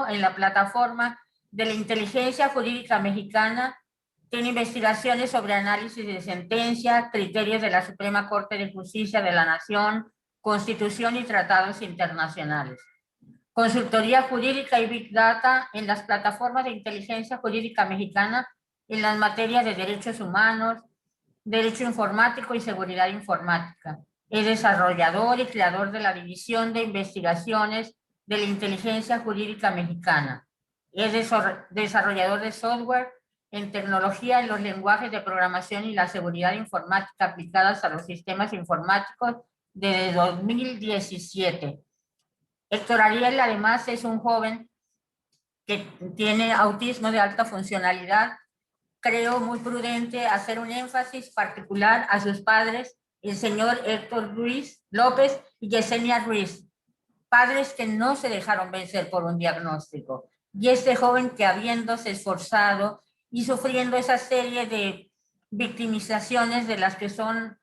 en la plataforma de la inteligencia jurídica mexicana. Tiene investigaciones sobre análisis de sentencia, criterios de la Suprema Corte de Justicia de la Nación, Constitución y tratados internacionales. Consultoría jurídica y Big Data en las plataformas de inteligencia jurídica mexicana en las materias de derechos humanos, derecho informático y seguridad informática. Es desarrollador y creador de la División de Investigaciones de la Inteligencia Jurídica Mexicana. Es desarrollador de software en tecnología en los lenguajes de programación y la seguridad informática aplicadas a los sistemas informáticos desde 2017. Héctor Ariel, además, es un joven que tiene autismo de alta funcionalidad. Creo muy prudente hacer un énfasis particular a sus padres, el señor Héctor Ruiz López y Yesenia Ruiz, padres que no se dejaron vencer por un diagnóstico. Y este joven que, habiéndose esforzado y sufriendo esa serie de victimizaciones de las que son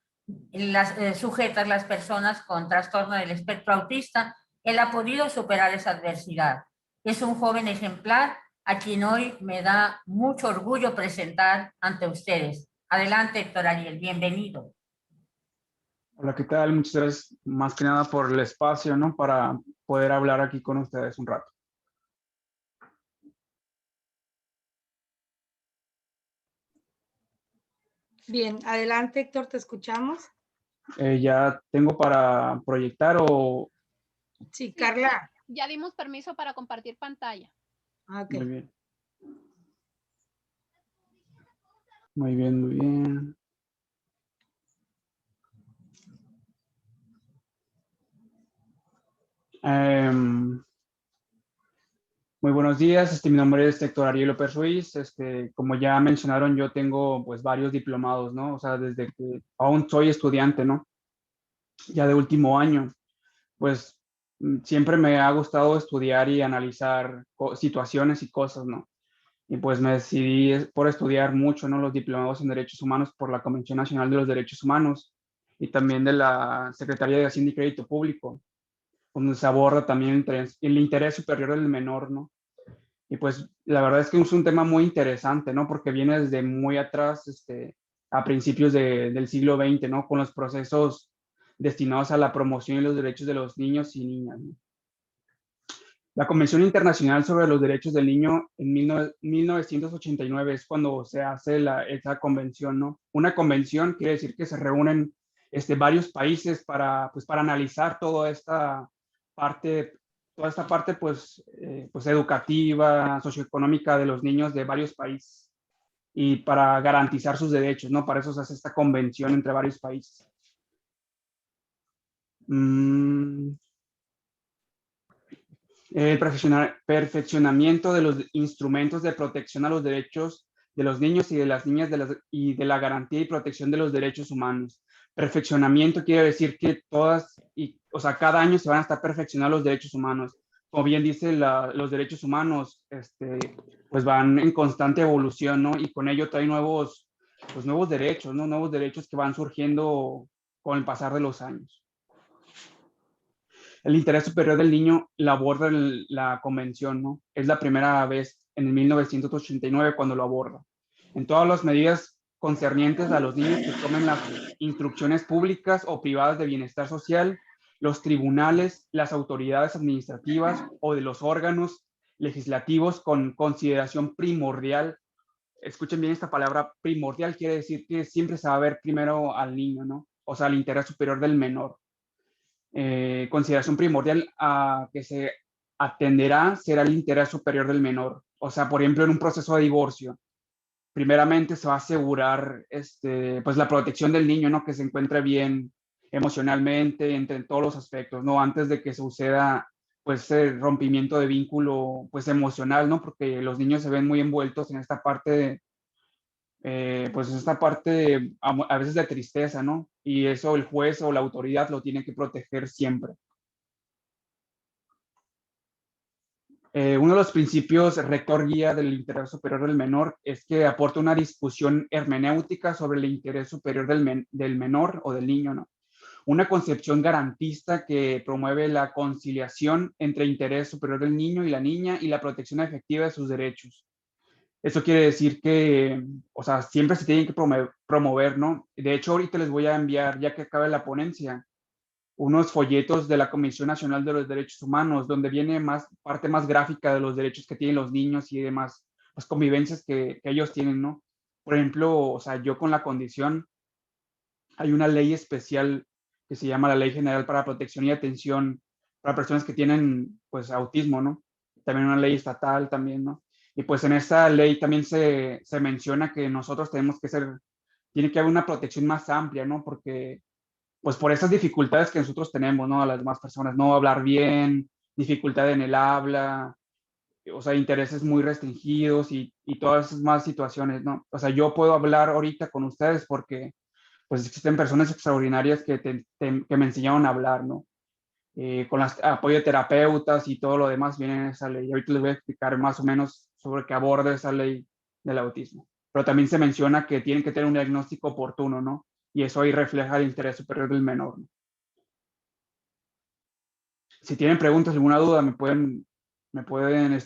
sujetas las personas con trastorno del espectro autista, él ha podido superar esa adversidad. Es un joven ejemplar a quien hoy me da mucho orgullo presentar ante ustedes. Adelante, Héctor Ariel, bienvenido. Hola, ¿qué tal? Muchas gracias más que nada por el espacio, ¿no? Para poder hablar aquí con ustedes un rato. Bien, adelante, Héctor, te escuchamos. ¿Ya tengo para proyectar o...? Sí, Carla. Ya dimos permiso para compartir pantalla. Okay. Muy bien. Muy bien, muy bien. Muy buenos días, mi nombre es Héctor Ariel López Ruiz. Como ya mencionaron, yo tengo pues varios diplomados, ¿no? O sea, desde que aún soy estudiante, ¿no? Ya de último año, pues siempre me ha gustado estudiar y analizar situaciones y cosas, ¿no? Y pues me decidí por estudiar mucho, ¿no? Los diplomados en Derechos Humanos por la Convención Nacional de los Derechos Humanos y también de la Secretaría de Hacienda y Crédito Público, donde se aborda también el interés superior del menor, ¿no? Y pues la verdad es que es un tema muy interesante, ¿no? Porque viene desde muy atrás, a principios del siglo XX, ¿no? Con los procesos destinados a la promoción y los derechos de los niños y niñas, ¿no? La Convención Internacional sobre los Derechos del Niño en 1989 es cuando se hace esa convención, ¿no? Una convención quiere decir que se reúnen varios países pues, para analizar toda esta parte pues educativa, socioeconómica de los niños de varios países y para garantizar sus derechos, ¿no? Para eso se hace esta convención entre varios países. El perfeccionamiento de los instrumentos de protección a los derechos de los niños y de las niñas y de la garantía y protección de los derechos humanos. Perfeccionamiento quiere decir que cada año se van a estar perfeccionando los derechos humanos. Como bien dice, los derechos humanos pues van en constante evolución, ¿no? Y con ello trae nuevos derechos, ¿no? Nuevos derechos que van surgiendo con el pasar de los años. El interés superior del niño la aborda la convención, ¿no? Es la primera vez en 1989 cuando lo aborda. En todas las medidas concernientes a los niños que tomen las instrucciones públicas o privadas de bienestar social, los tribunales, las autoridades administrativas o de los órganos legislativos con consideración primordial. Escuchen bien esta palabra, primordial quiere decir que siempre se va a ver primero al niño, ¿no? O sea, al interés superior del menor. Consideración primordial a que se atenderá será el interés superior del menor. O sea, por ejemplo, en un proceso de divorcio, primeramente se va a asegurar pues la protección del niño, ¿no? Que se encuentre bien emocionalmente, en todos los aspectos, ¿no? Antes de que suceda pues el rompimiento de vínculo pues emocional, ¿no? Porque los niños se ven muy envueltos en esta parte pues esta parte a veces de tristeza, ¿no? Y eso el juez o la autoridad lo tiene que proteger siempre. Uno de los principios rector guía del interés superior del menor es que aporta una discusión hermenéutica sobre el interés superior del menor o del niño, ¿no? una concepción garantista que promueve la conciliación entre interés superior del niño y la niña y la protección efectiva de sus derechos. Eso quiere decir que, o sea, siempre se tienen que promover, ¿no? De hecho, ahorita les voy a enviar, ya que acabe la ponencia, unos folletos de la Comisión Nacional de los Derechos Humanos, donde viene parte más gráfica de los derechos que tienen los niños y demás, las convivencias que ellos tienen, ¿no? Por ejemplo, o sea, yo con la condición, hay una ley especial que se llama la Ley General para Protección y Atención para personas que tienen, pues, autismo, ¿no? También una ley estatal también, ¿no? Y pues en esta ley también se menciona que nosotros tenemos que tiene que haber una protección más amplia, ¿no? Porque, pues por esas dificultades que nosotros tenemos, ¿no? A las demás personas, no hablar bien, dificultad en el habla, o sea, intereses muy restringidos y todas esas más situaciones, ¿no? O sea, yo puedo hablar ahorita con ustedes porque pues existen personas extraordinarias que me enseñaron a hablar, ¿no? Con el apoyo de terapeutas y todo lo demás viene en esa ley. Ahorita les voy a explicar más o menos sobre qué aborda esa ley del autismo. Pero también se menciona que tienen que tener un diagnóstico oportuno, ¿no? Y eso ahí refleja el interés superior del menor, ¿no? Si tienen preguntas, alguna duda, me pueden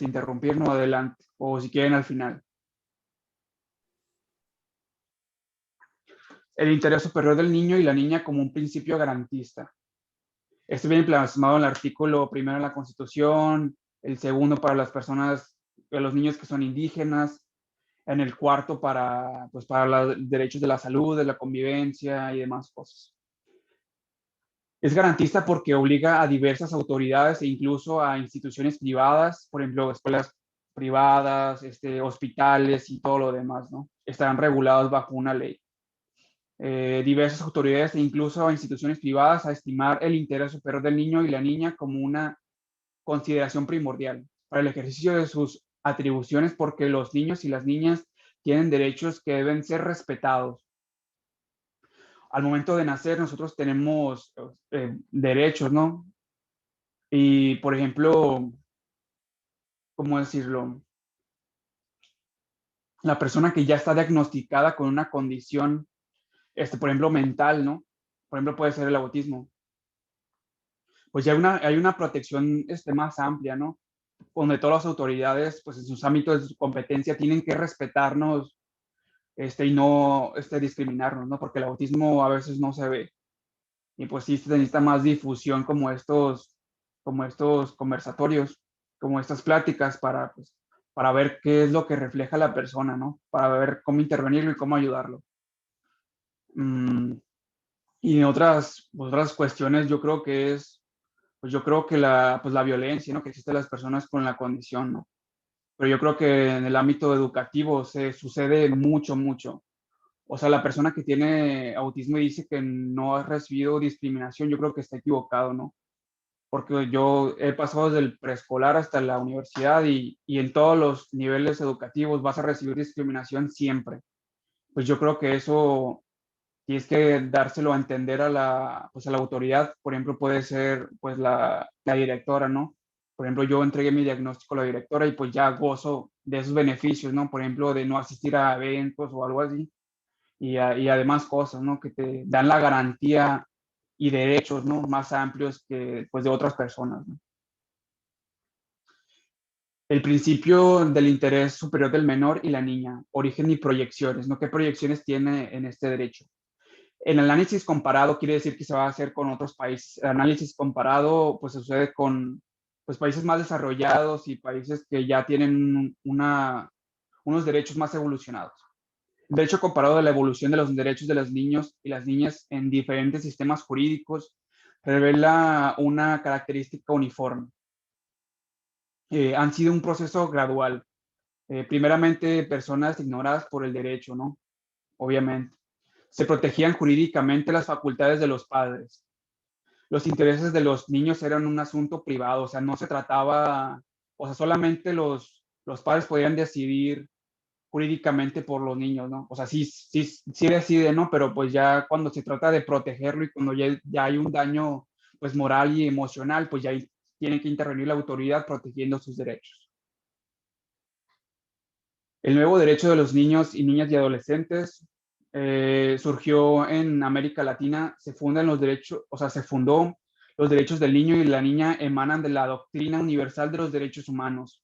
interrumpir, ¿no? Adelante. O si quieren al final. El interés superior del niño y la niña como un principio garantista. Esto viene plasmado en el artículo primero de la Constitución, el segundo para las personas, los niños que son indígenas, en el cuarto pues, para los derechos de la salud, de la convivencia y demás cosas. Es garantista porque obliga a diversas autoridades e incluso a instituciones privadas, por ejemplo, escuelas privadas, hospitales y todo lo demás, ¿no? Estarán regulados bajo una ley. Diversas autoridades e incluso a instituciones privadas a estimar el interés superior del niño y la niña como una consideración primordial para el ejercicio de sus atribuciones porque los niños y las niñas tienen derechos que deben ser respetados. Al momento de nacer nosotros tenemos derechos, ¿no? Y, por ejemplo, ¿cómo decirlo? La persona que ya está diagnosticada con una condición, por ejemplo, mental, ¿no? Por ejemplo, puede ser el autismo. Pues ya hay una protección más amplia, ¿no? Donde todas las autoridades, pues en sus ámbitos de su competencia, tienen que respetarnos y no discriminarnos, ¿no? Porque el autismo a veces no se ve. Y pues sí se necesita más difusión como estos conversatorios, como estas pláticas pues, para ver qué es lo que refleja la persona, ¿no? Para ver cómo intervenirlo y cómo ayudarlo. Y en otras cuestiones yo creo que pues yo creo que pues la violencia, ¿no? Que existe en las personas con la condición, ¿no? Pero yo creo que en el ámbito educativo se sucede mucho, mucho. O sea, la persona que tiene autismo y dice que no ha recibido discriminación, yo creo que está equivocado, ¿no? Porque yo he pasado desde el preescolar hasta la universidad y en todos los niveles educativos vas a recibir discriminación siempre. Pues yo creo que eso tienes que dárselo a entender pues a la autoridad. Por ejemplo, puede ser pues la directora, ¿no? Por ejemplo, yo entregué mi diagnóstico a la directora y pues ya gozo de esos beneficios, ¿no? Por ejemplo, de no asistir a eventos o algo así y además cosas, ¿no? Que te dan la garantía y derechos, ¿no? Más amplios que, pues, de otras personas, ¿no? El principio del interés superior del menor y la niña, origen y proyecciones, ¿no? ¿Qué proyecciones tiene en este derecho? El análisis comparado quiere decir que se va a hacer con otros países. El análisis comparado, pues, sucede con, pues, países más desarrollados y países que ya tienen unos derechos más evolucionados. Derecho comparado de la evolución de los derechos de los niños y las niñas en diferentes sistemas jurídicos revela una característica uniforme. Han sido un proceso gradual. Primeramente, personas ignoradas por el derecho, ¿no? Obviamente. Se protegían jurídicamente las facultades de los padres. Los intereses de los niños eran un asunto privado, o sea, no se trataba, o sea, solamente los padres podían decidir jurídicamente por los niños, ¿no? O sea, sí decide, ¿no? Pero pues ya cuando se trata de protegerlo y cuando ya hay un daño, pues moral y emocional, pues ya ahí tiene que intervenir la autoridad protegiendo sus derechos. El nuevo derecho de los niños y niñas y adolescentes surgió en América Latina, se fundan los derechos, o sea, se fundó los derechos del niño y de la niña emanan de la doctrina universal de los derechos humanos.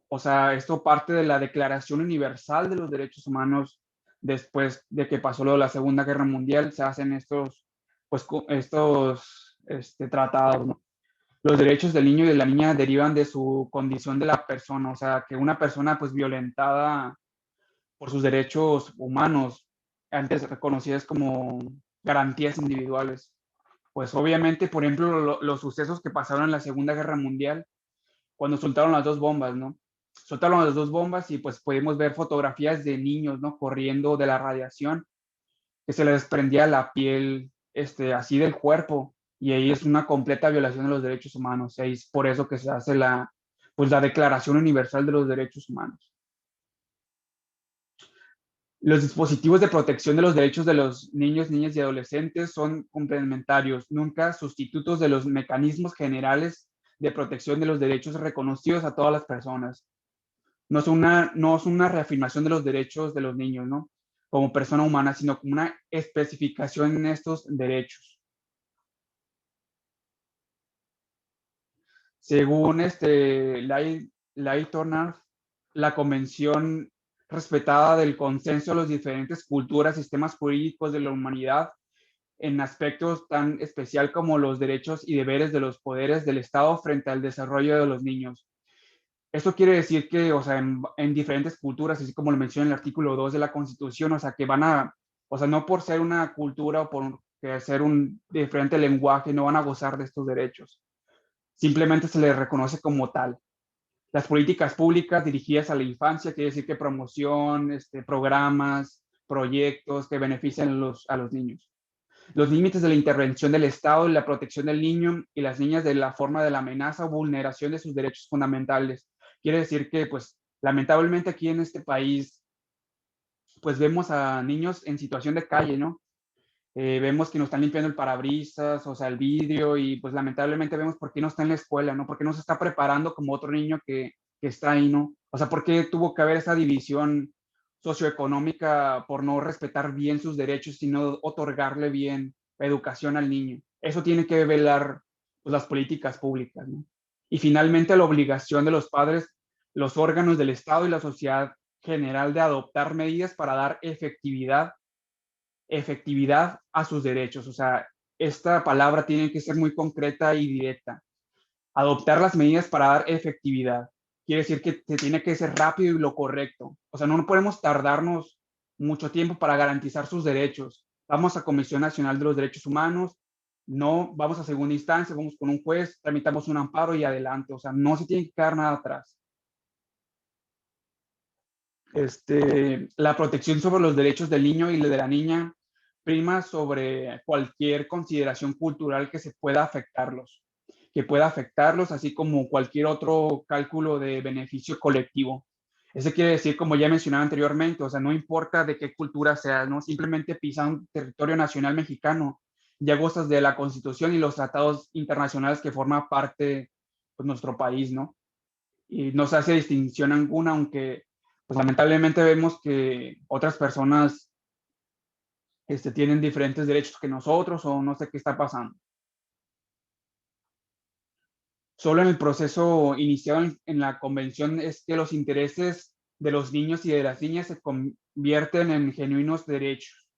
O sea, esto parte de la Declaración Universal de los Derechos Humanos después de que pasó lo de la Segunda Guerra Mundial, se hacen estos, pues, tratados, ¿no? Los derechos del niño y de la niña derivan de su condición de la persona, o sea, que una persona pues violentada por sus derechos humanos, antes reconocidas como garantías individuales. Pues obviamente, por ejemplo, los sucesos que pasaron en la Segunda Guerra Mundial, cuando soltaron las dos bombas, ¿no? Soltaron las dos bombas y pues pudimos ver fotografías de niños, ¿no? Corriendo de la radiación, que se les desprendía la piel, así del cuerpo, y ahí es una completa violación de los derechos humanos, y es por eso que se hace pues la Declaración Universal de los Derechos Humanos. Los dispositivos de protección de los derechos de los niños, niñas y adolescentes son complementarios, nunca sustitutos de los mecanismos generales de protección de los derechos reconocidos a todas las personas. No es una reafirmación de los derechos de los niños, ¿no? Como persona humana, sino como una especificación en estos derechos. Según Lai Turner, la convención respetada del consenso de las diferentes culturas, sistemas jurídicos de la humanidad en aspectos tan especial como los derechos y deberes de los poderes del Estado frente al desarrollo de los niños. Esto quiere decir que, o sea, en diferentes culturas, así como lo menciona en el artículo 2 de la Constitución, o sea, que o sea, no por ser una cultura o por ser un diferente lenguaje, no van a gozar de estos derechos. Simplemente se les reconoce como tal. Las políticas públicas dirigidas a la infancia, quiere decir que promoción, programas, proyectos que benefician a los niños. Los límites de la intervención del Estado y la protección del niño y las niñas de la forma de la amenaza o vulneración de sus derechos fundamentales. Quiere decir que, pues, lamentablemente aquí en este país, pues vemos a niños en situación de calle, ¿no? Vemos que nos están limpiando el parabrisas, o sea, el vidrio, y pues lamentablemente vemos por qué no está en la escuela, ¿no? Por qué no se está preparando como otro niño que está ahí, ¿no? O sea, por qué tuvo que haber esa división socioeconómica por no respetar bien sus derechos, sino otorgarle bien educación al niño. Eso tiene que velar pues, las políticas públicas, ¿no? Y finalmente la obligación de los padres, los órganos del Estado y la sociedad general de adoptar medidas para dar efectividad a sus derechos. O sea, esta palabra tiene que ser muy concreta y directa. Adoptar las medidas para dar efectividad. Quiere decir que se tiene que ser rápido y lo correcto. O sea, no podemos tardarnos mucho tiempo para garantizar sus derechos. Vamos a Comisión Nacional de los Derechos Humanos, no vamos a segunda instancia, vamos con un juez, tramitamos un amparo y adelante. O sea, no se tiene que quedar nada atrás. La protección sobre los derechos del niño y de la niña prima sobre cualquier consideración cultural que pueda afectarlos, así como cualquier otro cálculo de beneficio colectivo. Eso quiere decir, como ya mencionaba anteriormente, o sea, no importa de qué cultura seas, ¿no? Simplemente pisa un territorio nacional mexicano, ya gozas de la Constitución y los tratados internacionales que forma parte, pues, nuestro país, ¿no? Y no se hace distinción alguna, aunque, pues, lamentablemente vemos que otras personas tienen diferentes derechos que nosotros o no sé qué está pasando. Solo en el proceso iniciado en la convención es que los intereses de los niños y de las niñas se convierten en genuinos derechos.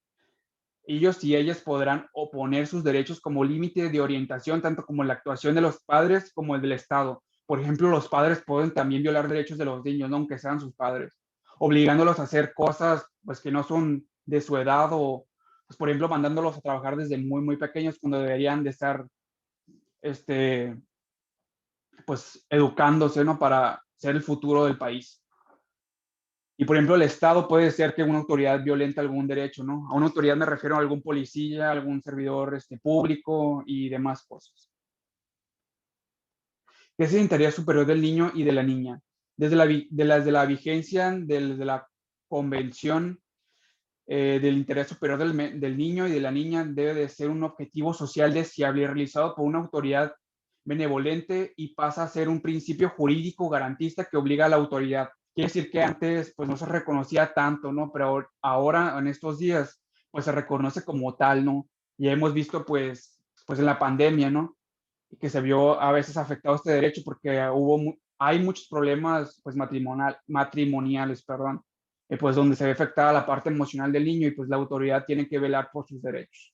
Ellos y ellas podrán oponer sus derechos como límite de orientación, tanto como la actuación de los padres como el del Estado. Por ejemplo, los padres pueden también violar derechos de los niños, ¿no? Aunque sean sus padres, obligándolos a hacer cosas pues, que no son de su edad o, pues, por ejemplo, mandándolos a trabajar desde muy, muy pequeños cuando deberían de estar pues educándose, ¿no? Para ser el futuro del país. Y por ejemplo, el Estado puede ser que una autoridad violente algún derecho, ¿no? A una autoridad me refiero a algún policía, algún servidor público y demás cosas. ¿Qué es el interés superior del niño y de la niña? Desde la vigencia de la Convención del interés superior del niño y de la niña debe de ser un objetivo social deseable y realizado por una autoridad benevolente y pasa a ser un principio jurídico garantista que obliga a la autoridad. Quiere decir que antes pues no se reconocía tanto, ¿no? Pero ahora, en estos días, pues se reconoce como tal, ¿no? Y hemos visto pues en la pandemia, ¿no? Que se vio a veces afectado este derecho porque hay muchos problemas pues matrimoniales, perdón, pues donde se ve afectada la parte emocional del niño y pues la autoridad tiene que velar por sus derechos.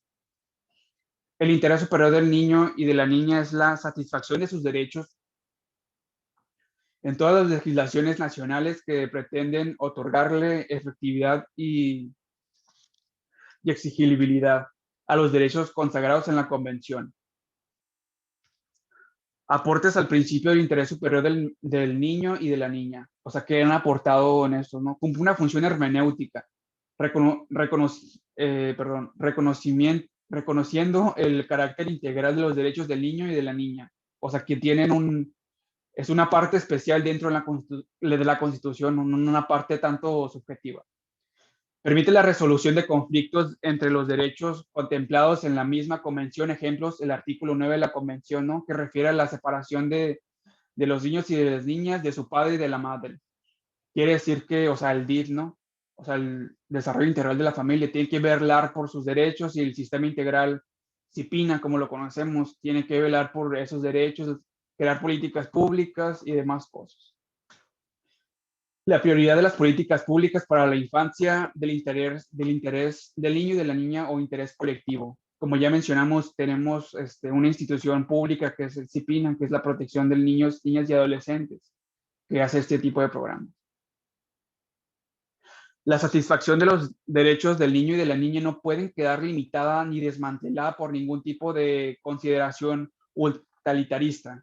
El interés superior del niño y de la niña es la satisfacción de sus derechos en todas las legislaciones nacionales que pretenden otorgarle efectividad y exigibilidad a los derechos consagrados en la Convención. Aportes al principio del interés superior del niño y de la niña. O sea, que han aportado en esto, ¿no? Cumple una función hermenéutica, reconociendo el carácter integral de los derechos del niño y de la niña. O sea, que es una parte especial dentro de la Constitución, no una parte tanto subjetiva. Permite la resolución de conflictos entre los derechos contemplados en la misma convención. Ejemplos, el artículo 9 de la convención, ¿no? Que refiere a la separación de los niños y de las niñas, de su padre y de la madre. Quiere decir que, o sea, el DIF, ¿no? O sea, el desarrollo integral de la familia tiene que velar por sus derechos y el sistema integral CIPINA, como lo conocemos, tiene que velar por esos derechos, crear políticas públicas y demás cosas. La prioridad de las políticas públicas para la infancia del interés del niño y de la niña o interés colectivo. Como ya mencionamos, tenemos una institución pública que es el CIPINA, que es la protección de niños, niñas y adolescentes, que hace este tipo de programas. La satisfacción de los derechos del niño y de la niña no pueden quedar limitada ni desmantelada por ningún tipo de consideración utilitarista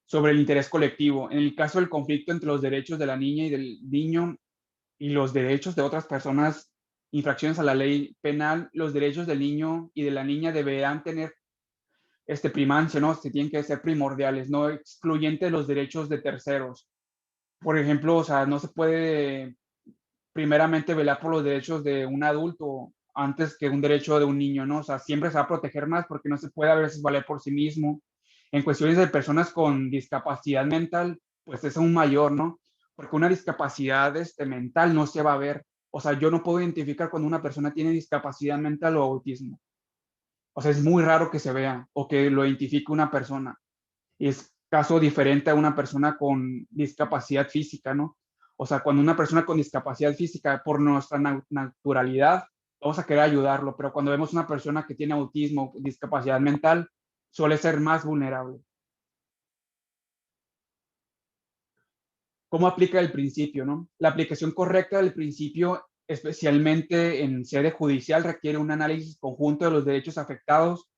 sobre el interés colectivo. En el caso del conflicto entre los derechos de la niña y del niño y los derechos de otras personas, infracciones a la ley penal, los derechos del niño y de la niña deberán tener primancia, ¿no? Se tienen que ser primordiales, no excluyentes de los derechos de terceros. Por ejemplo, o sea, no se puede primeramente velar por los derechos de un adulto antes que un derecho de un niño, ¿no? O sea, siempre se va a proteger más porque no se puede a veces valer por sí mismo. En cuestiones de personas con discapacidad mental, pues es aún mayor, ¿no? Porque una discapacidad mental no se va a ver. O sea, yo no puedo identificar cuando una persona tiene discapacidad mental o autismo. O sea, es muy raro que se vea o que lo identifique una persona. Y es caso diferente a una persona con discapacidad física, ¿no? O sea, cuando una persona con discapacidad física, por nuestra naturalidad, vamos a querer ayudarlo, pero cuando vemos una persona que tiene autismo, discapacidad mental, suele ser más vulnerable. ¿Cómo aplica el principio, no? La aplicación correcta del principio, especialmente en sede judicial, requiere un análisis conjunto de los derechos afectados.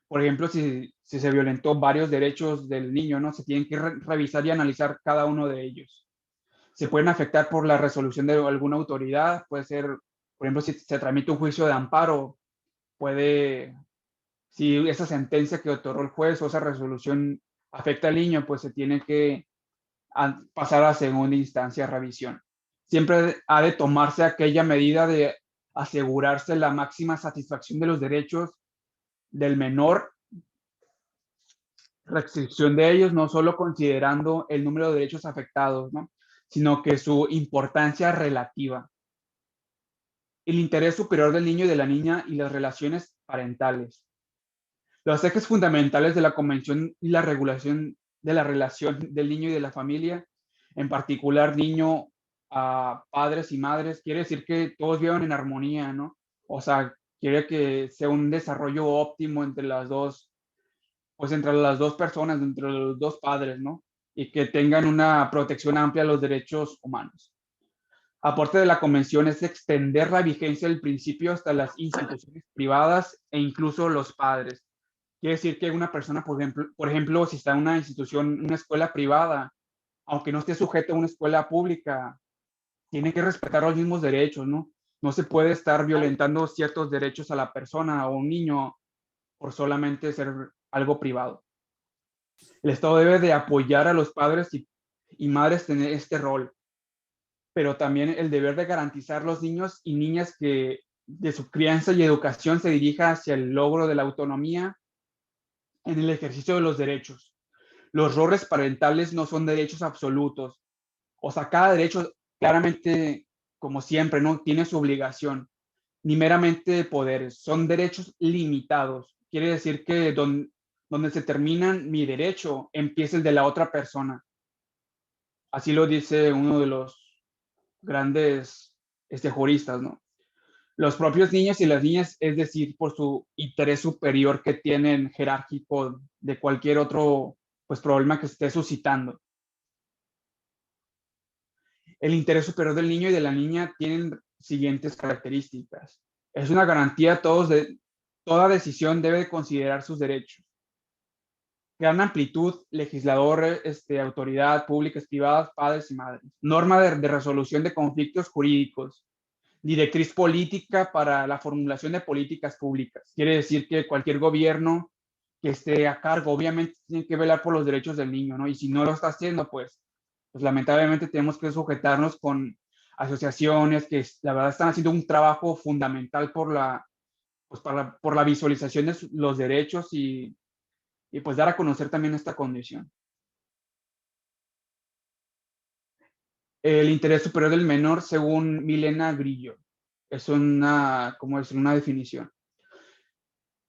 Por ejemplo, si se violentó varios derechos del niño, ¿no? Se tienen que revisar y analizar cada uno de ellos. Se pueden afectar por la resolución de alguna autoridad, puede ser, por ejemplo, si se tramita un juicio de amparo, si esa sentencia que otorgó el juez o esa resolución afecta al niño, pues se tiene que pasar a segunda instancia revisión. Siempre ha de tomarse aquella medida de asegurarse la máxima satisfacción de los derechos del menor, restricción de ellos, no solo considerando el número de derechos afectados, ¿no? Sino que su importancia relativa. El interés superior del niño y de la niña y las relaciones parentales. Los ejes fundamentales de la Convención y la regulación de la relación del niño y de la familia, en particular niño a padres y madres, quiere decir que todos vivan en armonía, ¿no? O sea, quiere que sea un desarrollo óptimo entre las dos, pues entre las dos personas, entre los dos padres, ¿no? Y que tengan una protección amplia a los derechos humanos. Aporte de la Convención es extender la vigencia del principio hasta las instituciones privadas e incluso los padres. Quiere decir que una persona, por ejemplo, si está en una institución, una escuela privada, aunque no esté sujeto a una escuela pública, tiene que respetar los mismos derechos, ¿no? No se puede estar violentando ciertos derechos a la persona o un niño por solamente ser algo privado. El Estado debe de apoyar a los padres y madres tener este rol, pero también el deber de garantizar los niños y niñas que de su crianza y educación se dirija hacia el logro de la autonomía en el ejercicio de los derechos. Los roles parentales no son derechos absolutos. O sea, cada derecho claramente, como siempre, ¿no? Tiene su obligación, ni meramente poderes, son derechos limitados. Quiere decir que donde se terminan mi derecho, empieza el de la otra persona. Así lo dice uno de los grandes juristas, ¿no? Los propios niños y las niñas, es decir, por su interés superior que tienen jerárquico de cualquier otro pues, problema que esté suscitando. El interés superior del niño y de la niña tienen siguientes características. Es una garantía, toda decisión debe considerar sus derechos. Gran amplitud, legislador, autoridad, públicas, privadas, padres y madres. Norma de resolución de conflictos jurídicos. Directriz política para la formulación de políticas públicas. Quiere decir que cualquier gobierno que esté a cargo, obviamente, tiene que velar por los derechos del niño, ¿no? Y si no lo está haciendo, pues lamentablemente tenemos que sujetarnos con asociaciones que la verdad están haciendo un trabajo fundamental por la visualización de los derechos y pues dar a conocer también esta condición. El interés superior del menor, según Milena Grillo, es una definición.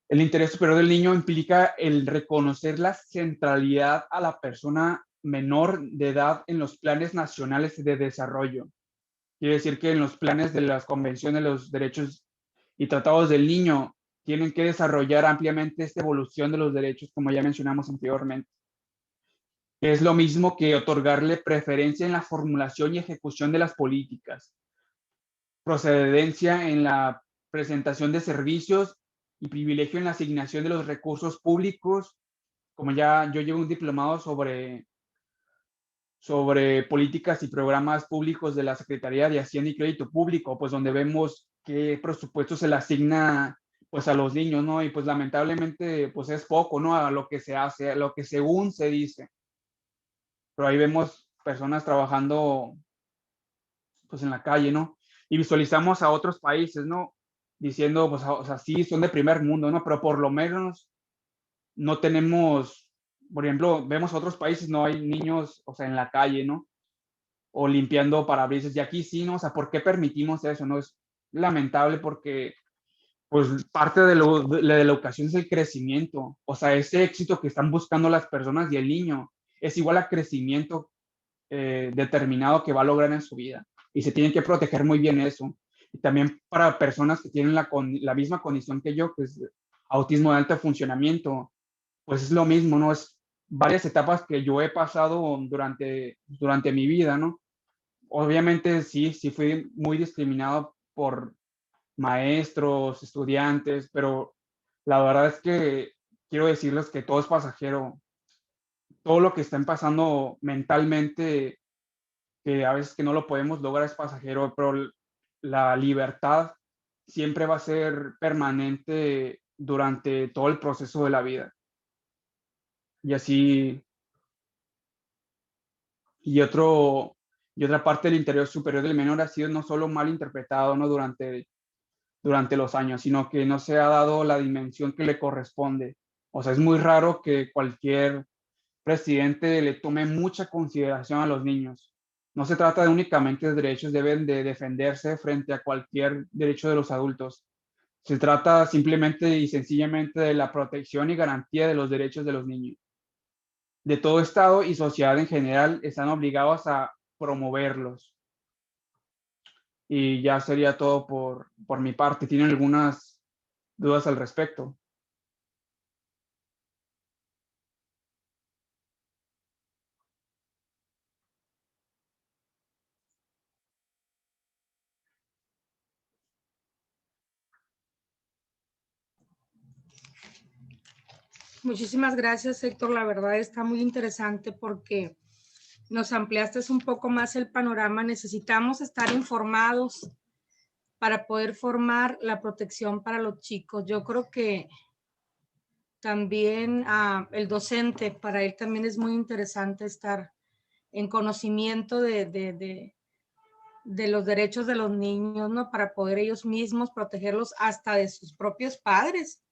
El interés superior del niño implica el reconocer la centralidad a la persona menor de edad en los planes nacionales de desarrollo. Quiere decir que en los planes de las convenciones de los derechos y tratados del niño tienen que desarrollar ampliamente esta evolución de los derechos, como ya mencionamos anteriormente. Es lo mismo que otorgarle preferencia en la formulación y ejecución de las políticas, procedencia en la presentación de servicios y privilegio en la asignación de los recursos públicos. Como ya yo llevo un diplomado sobre políticas y programas públicos de la Secretaría de Hacienda y Crédito Público, pues donde vemos qué presupuesto se le asigna pues a los niños, ¿no? Y pues lamentablemente pues es poco, ¿no? A lo que se hace, a lo que según se dice. Pero ahí vemos personas trabajando pues en la calle, ¿no? Y visualizamos a otros países, ¿no? Diciendo, pues, o sea, sí, son de primer mundo, ¿no? Pero por lo menos no tenemos, por ejemplo, vemos otros países, no hay niños, o sea, en la calle, ¿no? O limpiando parabrisas. Y aquí sí, ¿no? O sea, ¿por qué permitimos eso? ¿No? Es lamentable porque, pues, parte de la educación es el crecimiento. O sea, ese éxito que están buscando las personas y el niño es igual a crecimiento determinado que va a lograr en su vida. Y se tienen que proteger muy bien eso. Y también para personas que tienen la misma condición que yo, que es autismo de alto funcionamiento, pues es lo mismo, ¿no? Es varias etapas que yo he pasado durante mi vida, ¿no? Obviamente sí fui muy discriminado por maestros, estudiantes, pero la verdad es que quiero decirles que todo es pasajero. Todo lo que están pasando mentalmente, que a veces que no lo podemos lograr, es pasajero, pero la libertad siempre va a ser permanente durante todo el proceso de la vida. Y así, y otra parte del interior superior del menor ha sido no solo mal interpretado, ¿no? durante los años, sino que no se ha dado la dimensión que le corresponde. O sea, es muy raro que cualquier presidente le tome mucha consideración a los niños. No se trata de únicamente de derechos, deben de defenderse frente a cualquier derecho de los adultos. Se trata simplemente y sencillamente de la protección y garantía de los derechos de los niños. De todo Estado y sociedad en general están obligados a promoverlos. Y ya sería todo por mi parte. ¿Tienen algunas dudas al respecto? Muchísimas gracias, Héctor. La verdad está muy interesante porque nos ampliaste un poco más el panorama. Necesitamos estar informados para poder formar la protección para los chicos. Yo creo que también el docente, para él también es muy interesante estar en conocimiento de los derechos de los niños, ¿no? Para poder ellos mismos protegerlos hasta de sus propios padres.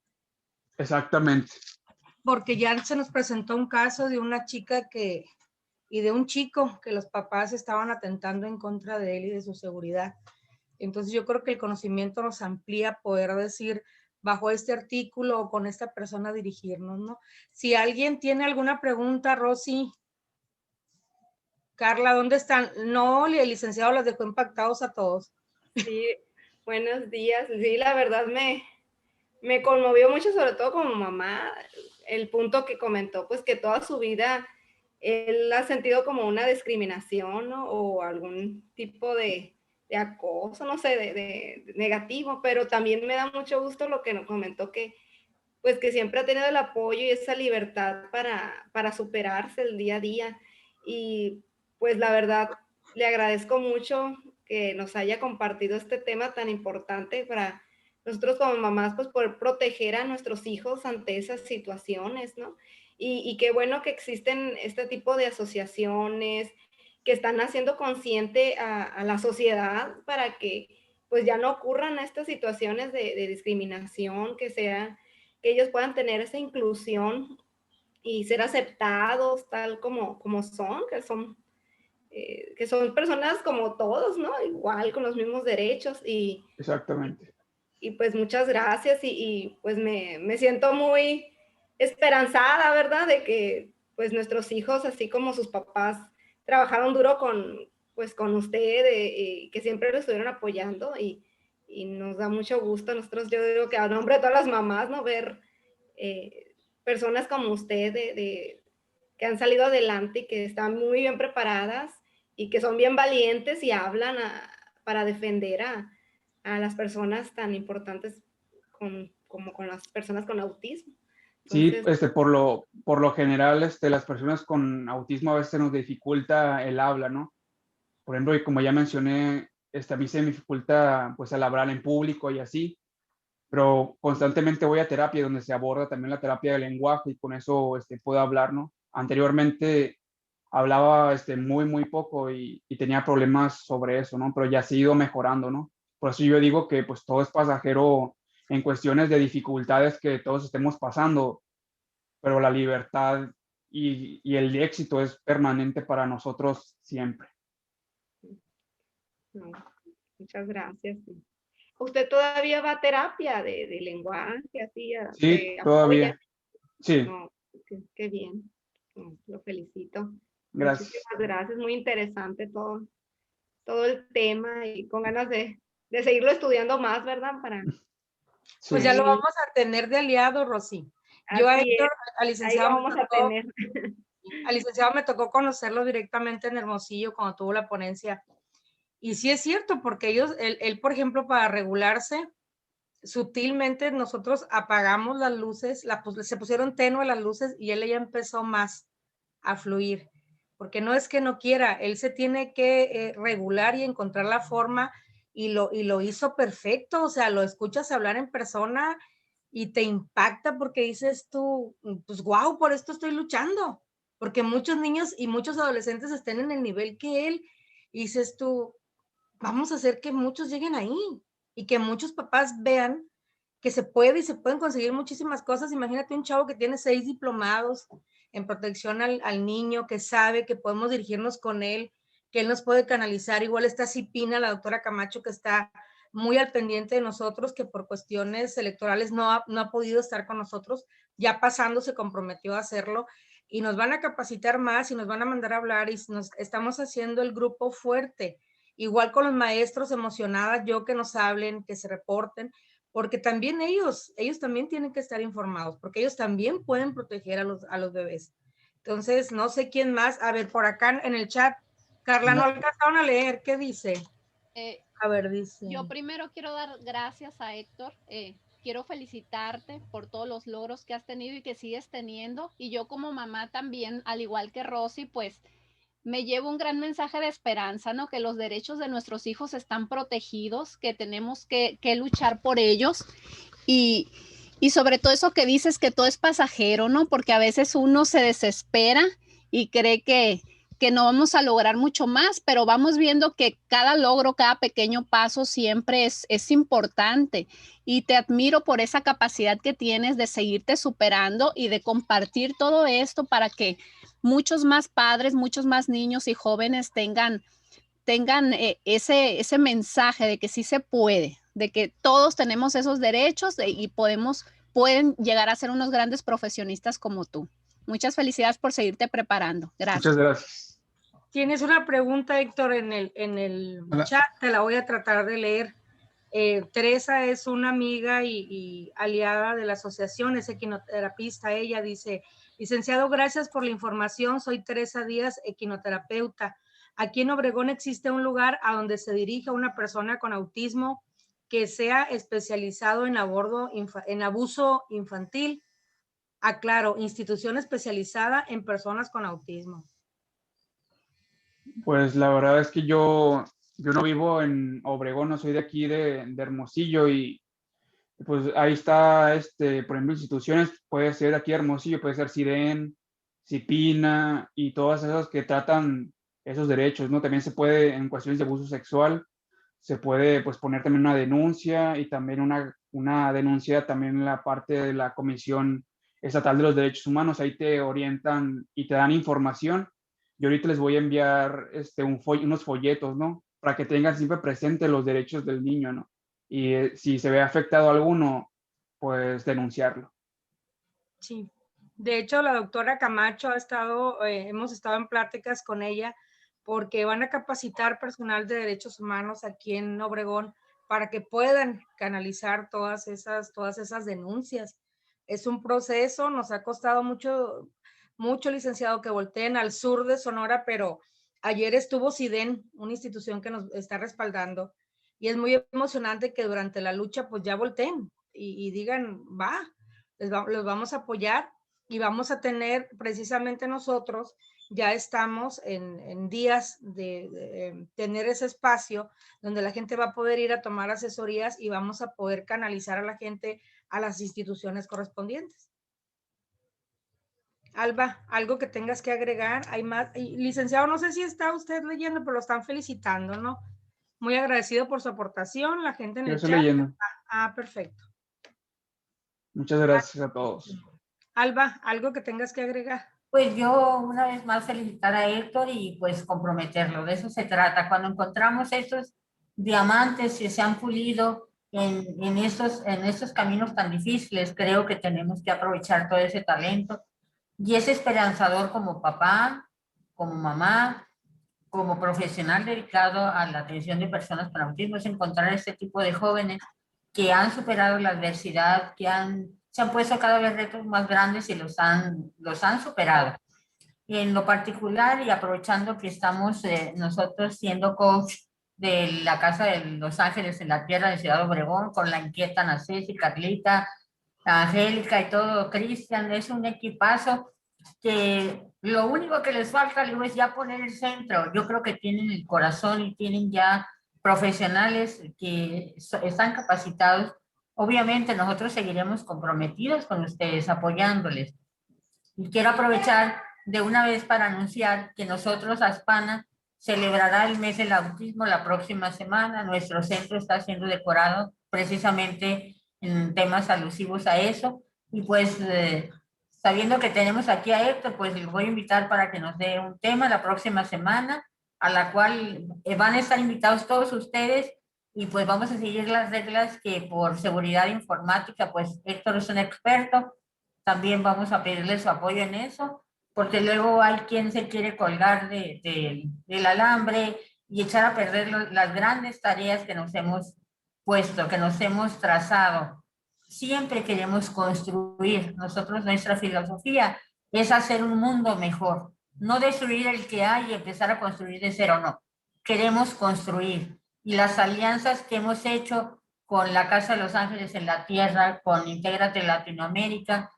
Exactamente. Porque ya se nos presentó un caso de una chica y de un chico que los papás estaban atentando en contra de él y de su seguridad. Entonces yo creo que el conocimiento nos amplía a poder decir bajo este artículo o con esta persona dirigirnos, ¿no? Si alguien tiene alguna pregunta, Rosy, Carla, ¿dónde están? No, el licenciado los dejó impactados a todos. Sí, buenos días. Sí, la verdad me conmovió mucho, sobre todo como mamá, el punto que comentó, pues que toda su vida él ha sentido como una discriminación, ¿no? O algún tipo de acoso, no sé, de negativo, pero también me da mucho gusto lo que nos comentó que pues que siempre ha tenido el apoyo y esa libertad para superarse el día a día. Y pues la verdad, le agradezco mucho que nos haya compartido este tema tan importante para nosotros como mamás, pues poder proteger a nuestros hijos ante esas situaciones, ¿no? Y qué bueno que existen este tipo de asociaciones que están haciendo consciente a la sociedad para que pues ya no ocurran estas situaciones de discriminación, que ellos puedan tener esa inclusión y ser aceptados tal como son, que son personas como todos, ¿no? Igual, con los mismos derechos Exactamente. y pues muchas gracias y pues me siento muy esperanzada, ¿verdad? De que pues nuestros hijos, así como sus papás, trabajaron duro pues con usted, que siempre lo estuvieron apoyando y nos da mucho gusto. Nosotros, yo digo que a nombre de todas las mamás, ¿no? Ver personas como usted que han salido adelante y que están muy bien preparadas y que son bien valientes y hablan para defender a las personas tan importantes como con las personas con autismo. Sí, Entonces, por lo general, las personas con autismo a veces nos dificulta el habla, ¿no? Por ejemplo, y como ya mencioné, a mí se me dificulta pues al hablar en público y así, pero constantemente voy a terapia donde se aborda también la terapia del lenguaje y con eso puedo hablar, ¿no? Anteriormente hablaba muy poco y tenía problemas sobre eso, ¿no? Pero ya se ha ido mejorando, ¿no? Por eso yo digo que pues todo es pasajero en cuestiones de dificultades que todos estemos pasando, pero la libertad y el éxito es permanente para nosotros siempre. no, muchas gracias. ¿Usted todavía va a terapia de lenguaje, así, Sí, se apoya? todavía. Sí, No, qué bien. No, lo felicito. gracias. Muchísimas gracias. Muy interesante todo el tema y con ganas de seguirlo estudiando más, ¿verdad? Para Sí, Pues ya lo ahí, vamos a tener de aliado, Rosy. Yo a así es, Héctor, al ahí licenciado lo me vamos a tocó, tener. al licenciado me tocó conocerlo directamente en Hermosillo cuando tuvo la ponencia. Y sí es cierto, porque él, por ejemplo, para regularse, sutilmente nosotros apagamos las luces, se pusieron tenue las luces y él ya empezó más a fluir, porque no es que no quiera, él se tiene que regular y encontrar la forma y lo hizo perfecto, o sea, lo escuchas hablar en persona y te impacta porque dices tú, pues wow, por esto estoy luchando, porque muchos niños y muchos adolescentes estén en el nivel que él, y dices tú, vamos a hacer que muchos lleguen ahí y que muchos papás vean que se puede y se pueden conseguir muchísimas cosas. Imagínate un chavo que tiene 6 diplomados en protección al niño, que sabe que podemos dirigirnos con él, que él nos puede canalizar. Igual está Cipina, la doctora Camacho, que está muy al pendiente de nosotros, que por cuestiones electorales no ha podido estar con nosotros. Ya pasando se comprometió a hacerlo y nos van a capacitar más y nos van a mandar a hablar y nos estamos haciendo el grupo fuerte. Igual con los maestros, emocionadas yo que nos hablen, que se reporten, porque también ellos también tienen que estar informados, porque ellos también pueden proteger a los bebés. Entonces, no sé quién más. A ver, por acá en el chat, Carla, no No, alcanzaron a leer. ¿Qué dice? Eh, A ver, dice. yo primero quiero dar gracias a Héctor. Quiero felicitarte por todos los logros que has tenido y que sigues teniendo. Y yo como mamá también, al igual que Rosy, pues me llevo un gran mensaje de esperanza, ¿no? Que los derechos de nuestros hijos están protegidos, que tenemos que luchar por ellos y, y sobre todo eso que dices que todo es pasajero, ¿no? Porque a veces uno se desespera y cree que no vamos a lograr mucho más, pero vamos viendo que cada logro, cada pequeño paso siempre es importante y te admiro por esa capacidad que tienes de seguirte superando y de compartir todo esto para que muchos más padres, muchos más niños y jóvenes tengan tengan ese mensaje de que sí se puede, de que todos tenemos esos derechos y pueden llegar a ser unos grandes profesionistas como tú. Muchas felicidades por seguirte preparando. Gracias. Muchas gracias. Tienes una pregunta, Héctor, en el Hola. chat, te la voy a tratar de leer. Teresa es una amiga y aliada de la asociación, es equinoterapista. Ella dice: licenciado, gracias por la información. Soy Teresa Díaz, equinoterapeuta. Aquí en Obregón existe un lugar a donde se dirige una persona con autismo que sea especializado en abuso infantil. Aclaro, institución especializada en personas con autismo. Pues la verdad es que yo no vivo en Obregón, no soy de aquí de Hermosillo y pues ahí está, por ejemplo, instituciones, puede ser aquí Hermosillo, puede ser SIDEN, CIPINA y todas esas que tratan esos derechos, ¿no? También se puede, en cuestiones de abuso sexual, se puede pues poner también una denuncia y también una denuncia también en la parte de la Comisión Estatal de los Derechos Humanos, ahí te orientan y te dan información. Yo ahorita les voy a enviar unos folletos, ¿no? Para que tengan siempre presente los derechos del niño, ¿no? Y si se ve afectado alguno, pues denunciarlo. Sí. De hecho, la doctora Camacho hemos estado en pláticas con ella porque van a capacitar personal de derechos humanos aquí en Obregón para que puedan canalizar todas esas denuncias. Es un proceso, nos ha costado mucho, licenciado, que volteen al sur de Sonora, pero ayer estuvo SIDEN, una institución que nos está respaldando, y es muy emocionante que durante la lucha pues ya volteen y digan, los vamos a apoyar y vamos a tener precisamente nosotros, ya estamos en días de tener ese espacio donde la gente va a poder ir a tomar asesorías y vamos a poder canalizar a la gente a las instituciones correspondientes. Alba, algo que tengas que agregar. Hay más. Licenciado, no sé si está usted leyendo, pero lo están felicitando, ¿no? Muy agradecido por su aportación, la gente en Yo el estoy chat. leyendo. Perfecto. Muchas gracias a todos. Alba, algo que tengas que agregar. Pues yo una vez más felicitar a Héctor y pues comprometerlo, de eso se trata. Cuando encontramos estos diamantes que se han pulido en estos caminos tan difíciles, creo que tenemos que aprovechar todo ese talento y es esperanzador como papá, como mamá, como profesional dedicado a la atención de personas con autismo, es encontrar este tipo de jóvenes que han superado la adversidad, se han puesto cada vez retos más grandes y los han superado. Y en lo particular, y aprovechando que estamos nosotros siendo coach de la Casa de Los Ángeles en la Tierra de Ciudad Obregón, con la inquieta Nacesi, Carlita, Angélica y todo, Cristian, es un equipazo que lo único que les falta, digo, es ya poner el centro. Yo creo que tienen el corazón y tienen ya profesionales que están capacitados. Obviamente nosotros seguiremos comprometidos con ustedes, apoyándoles. Y quiero aprovechar de una vez para anunciar que nosotros, ASPANA, celebrará el mes del autismo la próxima semana. Nuestro centro está siendo decorado precisamente en temas alusivos a eso. Y pues, sabiendo que tenemos aquí a Héctor, pues les voy a invitar para que nos dé un tema la próxima semana, a la cual van a estar invitados todos ustedes y pues vamos a seguir las reglas que por seguridad informática, pues Héctor es un experto. También vamos a pedirle su apoyo en eso, porque luego hay quien se quiere colgar del alambre y echar a perder las grandes tareas que nos hemos puesto, que nos hemos trazado. Siempre queremos construir. Nosotros, nuestra filosofía es hacer un mundo mejor, no destruir el que hay y empezar a construir de cero, no. Queremos construir. Y las alianzas que hemos hecho con la Casa de Los Ángeles en la Tierra, con Intégrate Latinoamérica,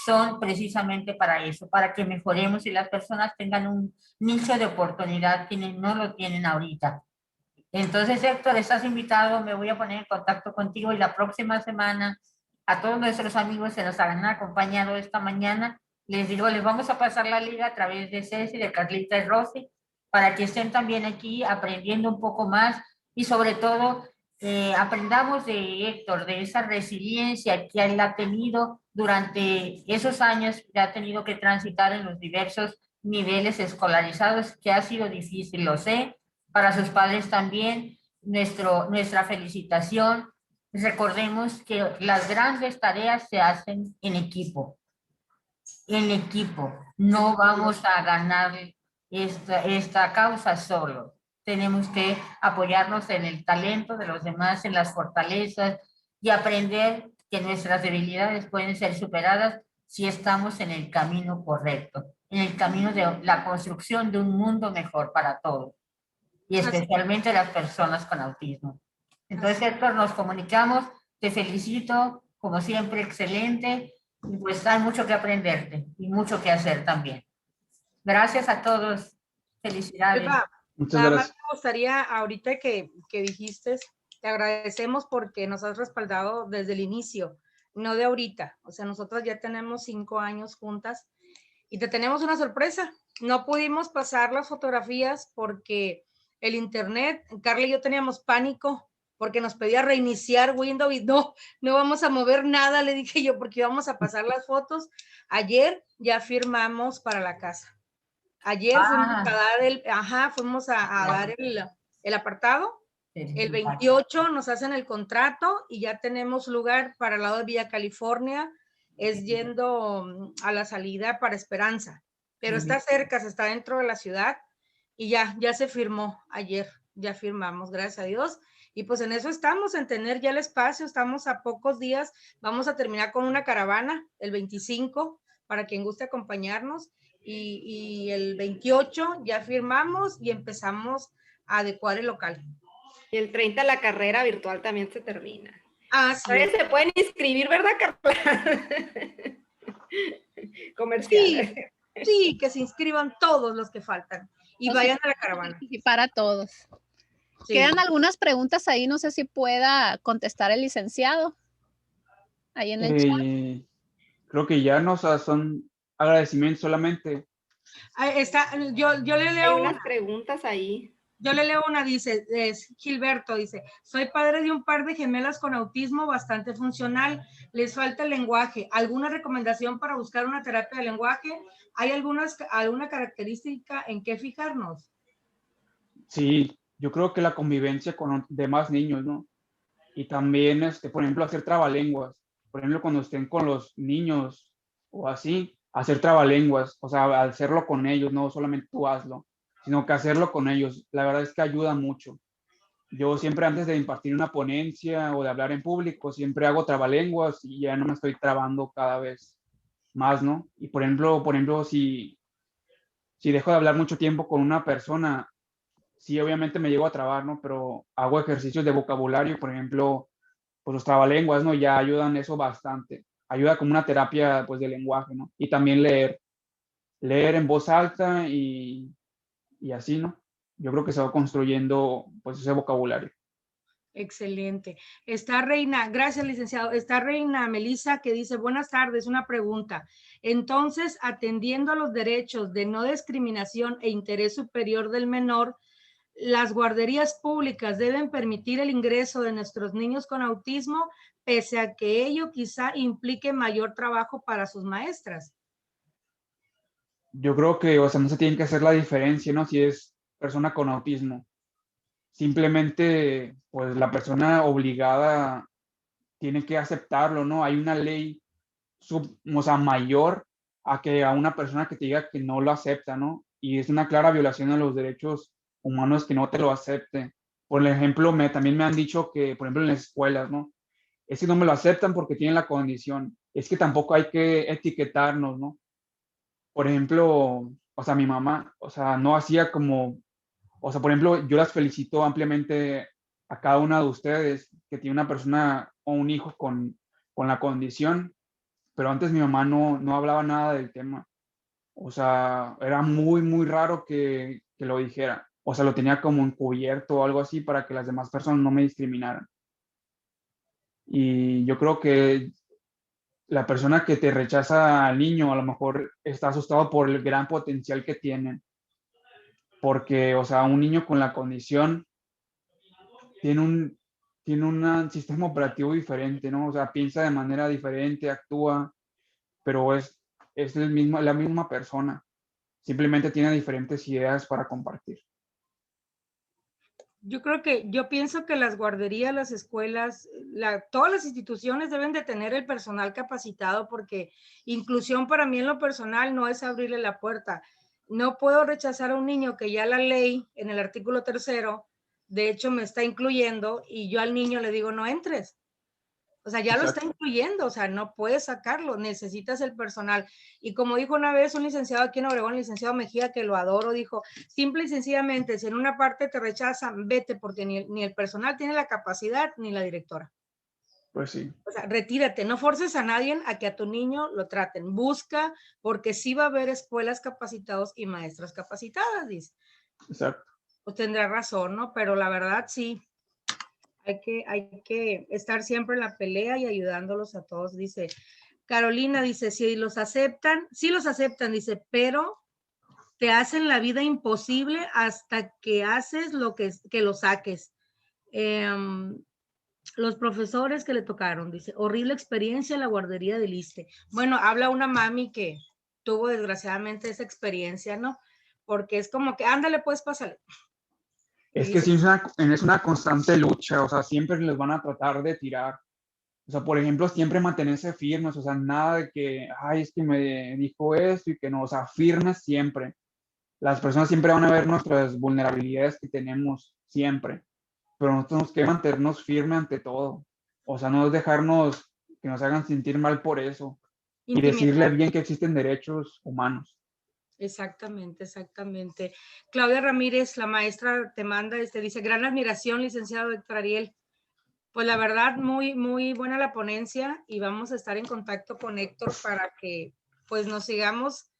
son precisamente para eso, para que mejoremos y las personas tengan un nicho de oportunidad quienes no lo tienen ahorita. Entonces, Héctor, estás invitado, me voy a poner en contacto contigo y la próxima semana a todos nuestros amigos que nos han acompañado esta mañana, les digo, les vamos a pasar la liga a través de Ceci, de Carlita y Rosy, para que estén también aquí aprendiendo un poco más y sobre todo aprendamos de Héctor, de esa resiliencia que él ha tenido durante esos años que ha tenido que transitar en los diversos niveles escolarizados, que ha sido difícil, lo sé, Para sus padres también, nuestra felicitación. Recordemos que las grandes tareas se hacen en equipo. En equipo. No vamos a ganar esta causa solo. Tenemos que apoyarnos en el talento de los demás, en las fortalezas y aprender que nuestras debilidades pueden ser superadas si estamos en el camino correcto, en el camino de la construcción de un mundo mejor para todos y especialmente las personas con autismo. Entonces, Héctor, nos comunicamos, te felicito, como siempre, excelente, y pues hay mucho que aprenderte y mucho que hacer también. Gracias a todos, felicidades. Eva, Muchas nada más gracias. me gustaría, ahorita que dijiste, te agradecemos porque nos has respaldado desde el inicio, no de ahorita. O sea, nosotros ya tenemos 5 años juntas y te tenemos una sorpresa. No pudimos pasar las fotografías porque el internet, Carla y yo teníamos pánico porque nos pedía reiniciar Windows y no vamos a mover nada, le dije yo, porque íbamos a pasar las fotos. Ayer ya firmamos para la casa. Ayer fuimos a dar el apartado. El 28 nos hacen el contrato y ya tenemos lugar para el lado de Villa California, es yendo a la salida para Esperanza, pero está cerca, se está dentro de la ciudad y ya se firmó ayer, ya firmamos, gracias a Dios. Y pues en eso estamos, en tener ya el espacio, estamos a pocos días, vamos a terminar con una caravana el 25 para quien guste acompañarnos y el 28 ya firmamos y empezamos a adecuar el local. Y el 30 la carrera virtual también se termina. Ah, sí. Todavía se pueden inscribir, ¿verdad, Carla? Comerciales. Sí, que se inscriban todos los que faltan y vayan a la caravana. Y para todos. Sí. Quedan algunas preguntas ahí, no sé si pueda contestar el licenciado. Ahí en el chat. Creo que ya no, o sea, son agradecimientos solamente. Yo le Hay leo unas preguntas ahí. Yo le leo una, dice, Gilberto, dice, soy padre de un par de gemelas con autismo bastante funcional, les falta el lenguaje. ¿Alguna recomendación para buscar una terapia de lenguaje? ¿Hay alguna característica en qué fijarnos? Sí, yo creo que la convivencia con demás niños, ¿no? Y también, por ejemplo, hacer trabalenguas. Por ejemplo, cuando estén con los niños o así, hacer trabalenguas, o sea, hacerlo con ellos, no solamente tú hazlo, sino que hacerlo con ellos. La verdad es que ayuda mucho. Yo siempre antes de impartir una ponencia o de hablar en público, siempre hago trabalenguas y ya no me estoy trabando cada vez más, ¿no? Y por ejemplo, si dejo de hablar mucho tiempo con una persona, sí, obviamente me llego a trabar, ¿no? Pero hago ejercicios de vocabulario, por ejemplo, pues los trabalenguas, ¿no? Ya ayudan eso bastante. Ayuda como una terapia, pues, de lenguaje, ¿no? Y también leer en voz alta y así, ¿no? Yo creo que se va construyendo, pues, ese vocabulario. Excelente. Está Reina, gracias licenciado, está Reina Melissa que dice, buenas tardes, una pregunta. Entonces, atendiendo a los derechos de no discriminación e interés superior del menor, las guarderías públicas deben permitir el ingreso de nuestros niños con autismo, pese a que ello quizá implique mayor trabajo para sus maestras. Yo creo que, o sea, no se tiene que hacer la diferencia, ¿no? Si es persona con autismo. Simplemente, pues, la persona obligada tiene que aceptarlo, ¿no? Hay una ley, o sea, mayor a que a una persona que te diga que no lo acepta, ¿no? Y es una clara violación a los derechos humanos que no te lo acepte. Por ejemplo, también me han dicho que, por ejemplo, en las escuelas, ¿no? Es que no me lo aceptan porque tienen la condición. Es que tampoco hay que etiquetarnos, ¿no? Por ejemplo, o sea, mi mamá, o sea, no hacía como, o sea, por ejemplo, yo las felicito ampliamente a cada una de ustedes que tiene una persona o un hijo con la condición, pero antes mi mamá no hablaba nada del tema. O sea, era muy, muy raro que lo dijera. O sea, lo tenía como encubierto o algo así para que las demás personas no me discriminaran. Y yo creo que la persona que te rechaza al niño a lo mejor está asustado por el gran potencial que tienen. Porque, o sea, un niño con la condición tiene un sistema operativo diferente, ¿no? O sea, piensa de manera diferente, actúa, pero es la misma persona. Simplemente tiene diferentes ideas para compartir. Yo pienso que las guarderías, las escuelas, todas las instituciones deben de tener el personal capacitado, porque inclusión para mí en lo personal no es abrirle la puerta. No puedo rechazar a un niño que ya la ley en el artículo 3º, de hecho me está incluyendo, y yo al niño le digo no entres. O sea, ya lo está incluyendo, o sea, no puedes sacarlo, necesitas el personal. Y como dijo una vez un licenciado aquí en Obregón, el licenciado Mejía, que lo adoro, dijo, simple y sencillamente, si en una parte te rechazan, vete, porque ni el personal tiene la capacidad, ni la directora. Pues sí. O sea, retírate, no forces a nadie a que a tu niño lo traten. Busca, porque sí va a haber escuelas capacitadas y maestras capacitadas, dice. Exacto. Pues tendrá razón, ¿no? Pero la verdad, sí. Hay que estar siempre en la pelea y ayudándolos a todos, dice. Carolina dice, si los aceptan, sí los aceptan, dice, pero te hacen la vida imposible hasta que haces lo que lo saques. Los profesores que le tocaron, dice, horrible experiencia en la guardería del ISSSTE. Bueno, habla una mami que tuvo desgraciadamente esa experiencia, ¿no? Porque es como que, ándale, pues, pásale. Es que sí, es una constante lucha, o sea, siempre les van a tratar de tirar. O sea, por ejemplo, siempre mantenerse firmes, o sea, nada de que, ay, es que me dijo esto y que no, o sea, firmes siempre. Las personas siempre van a ver nuestras vulnerabilidades que tenemos siempre, pero nosotros tenemos que mantenernos firmes ante todo. O sea, no dejarnos que nos hagan sentir mal por eso y decirle bien que existen derechos humanos. Exactamente, exactamente. Claudia Ramírez, la maestra, te manda, dice, gran admiración, licenciado Héctor Ariel. Pues la verdad, muy, muy buena la ponencia y vamos a estar en contacto con Héctor para que pues nos sigamos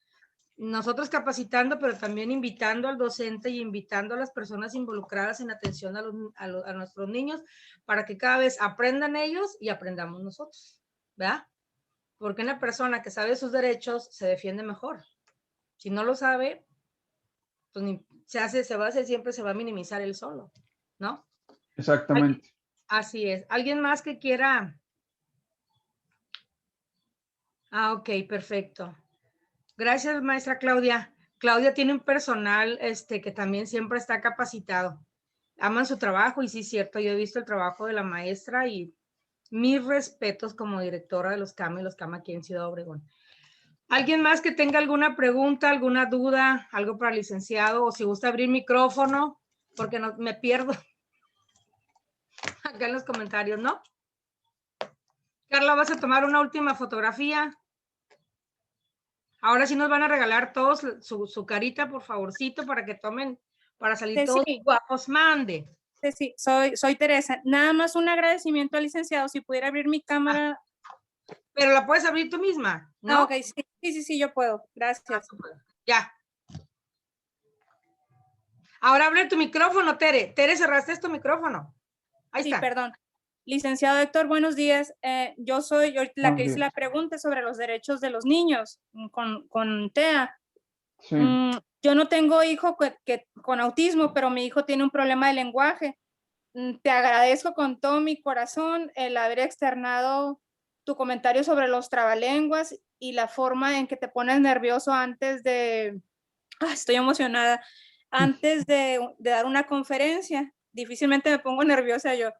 nosotros capacitando, pero también invitando al docente y invitando a las personas involucradas en atención a nuestros niños para que cada vez aprendan ellos y aprendamos nosotros, ¿verdad? Porque una persona que sabe sus derechos se defiende mejor. Si no lo sabe, pues siempre se va a minimizar él solo, ¿no? Exactamente. Así es. ¿Alguien más que quiera? Ok, perfecto. Gracias, maestra Claudia. Claudia tiene un personal que también siempre está capacitado. Aman su trabajo y sí es cierto, yo he visto el trabajo de la maestra y mis respetos como directora de los CAM aquí en Ciudad Obregón. ¿Alguien más que tenga alguna pregunta, alguna duda, algo para el licenciado, o si gusta abrir micrófono, porque no me pierdo acá en los comentarios, ¿no? Carla, ¿vas a tomar una última fotografía? Ahora sí nos van a regalar todos su carita, por favorcito, para que tomen, para salir todos guapos. Mande. Sí, soy Teresa. Nada más un agradecimiento al licenciado, si pudiera abrir mi cámara. Pero la puedes abrir tú misma, ¿no? Ok, sí, yo puedo. Gracias. Ya. Ahora abre tu micrófono, Tere. Tere, cerraste tu micrófono. Ahí está. Perdón. Licenciado Héctor, buenos días. Yo soy la que hice la pregunta sobre los derechos de los niños con TEA. Sí. Yo no tengo hijo con autismo, pero mi hijo tiene un problema de lenguaje. Te agradezco con todo mi corazón el haber externado tu comentario sobre los trabalenguas y la forma en que te pones nervioso antes de... estoy emocionada. Antes de dar una conferencia. Difícilmente me pongo nerviosa yo.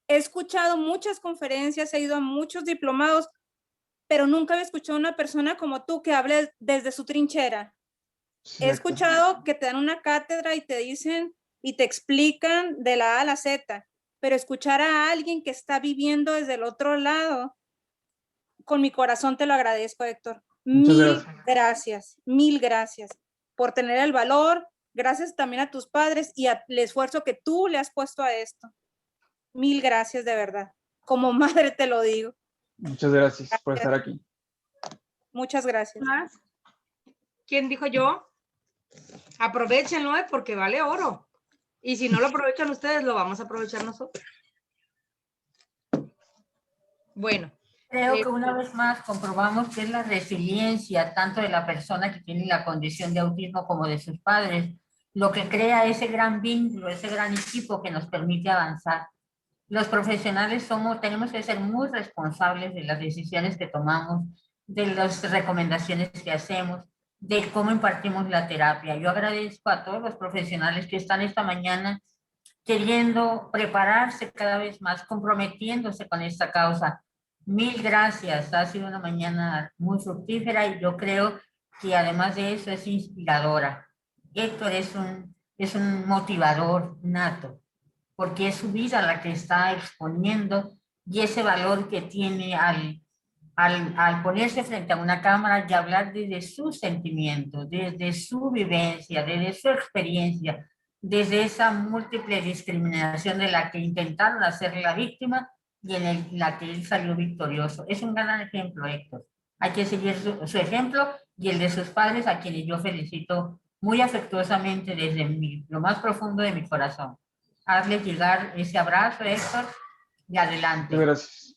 He escuchado muchas conferencias, he ido a muchos diplomados, pero nunca había escuchado a una persona como tú que hable desde su trinchera. Cierto. He escuchado que te dan una cátedra y te dicen y te explican de la A a la Z, pero escuchar a alguien que está viviendo desde el otro lado, con mi corazón te lo agradezco, Héctor. Mil gracias por tener el valor. Gracias también a tus padres y al esfuerzo que tú le has puesto a esto. Mil gracias, de verdad. Como madre te lo digo. Muchas gracias por estar aquí. Muchas gracias. ¿Quién dijo yo? Aprovechenlo, porque vale oro. Y si no lo aprovechan ustedes, lo vamos a aprovechar nosotros. Bueno. Creo que una vez más comprobamos que es la resiliencia tanto de la persona que tiene la condición de autismo como de sus padres, lo que crea ese gran vínculo, ese gran equipo que nos permite avanzar. Los profesionales tenemos que ser muy responsables de las decisiones que tomamos, de las recomendaciones que hacemos, de cómo impartimos la terapia. Yo agradezco a todos los profesionales que están esta mañana queriendo prepararse cada vez más, comprometiéndose con esta causa. Mil gracias, ha sido una mañana muy fructífera y yo creo que además de eso es inspiradora. Héctor es un motivador nato, porque es su vida la que está exponiendo y ese valor que tiene al ponerse frente a una cámara y hablar desde sus sentimientos, desde su vivencia, desde su experiencia, desde esa múltiple discriminación de la que intentaron hacer la víctima y la que él salió victorioso. Es un gran ejemplo, Héctor. Hay que seguir su ejemplo y el de sus padres, a quienes yo felicito muy afectuosamente desde lo más profundo de mi corazón. Hazle llegar ese abrazo, Héctor, y adelante. Gracias.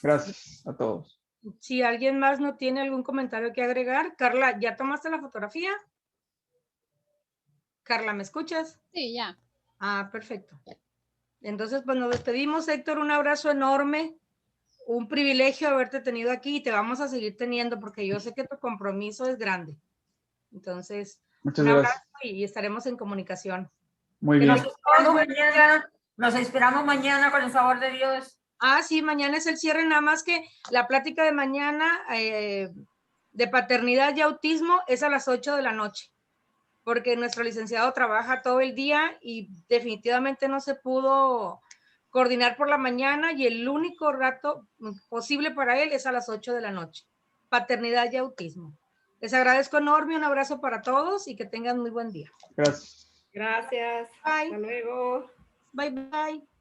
Gracias a todos. Si alguien más no tiene algún comentario que agregar, Carla, ¿ya tomaste la fotografía? Carla, ¿me escuchas? Sí, ya. Ah, perfecto. Entonces, pues nos despedimos, Héctor, un abrazo enorme, un privilegio haberte tenido aquí y te vamos a seguir teniendo porque yo sé que tu compromiso es grande. Entonces, Muchas un abrazo gracias. y estaremos en comunicación. Muy Que bien. Nos esperamos mañana con el favor de Dios. Ah, sí, mañana es el cierre, nada más que la plática de mañana de paternidad y autismo es a las 8 de la noche, porque nuestro licenciado trabaja todo el día y definitivamente no se pudo coordinar por la mañana y el único rato posible para él es a las 8 de la noche. Paternidad y autismo. Les agradezco enorme, un abrazo para todos y que tengan muy buen día. Gracias. Gracias. Bye. Hasta luego. Bye, bye.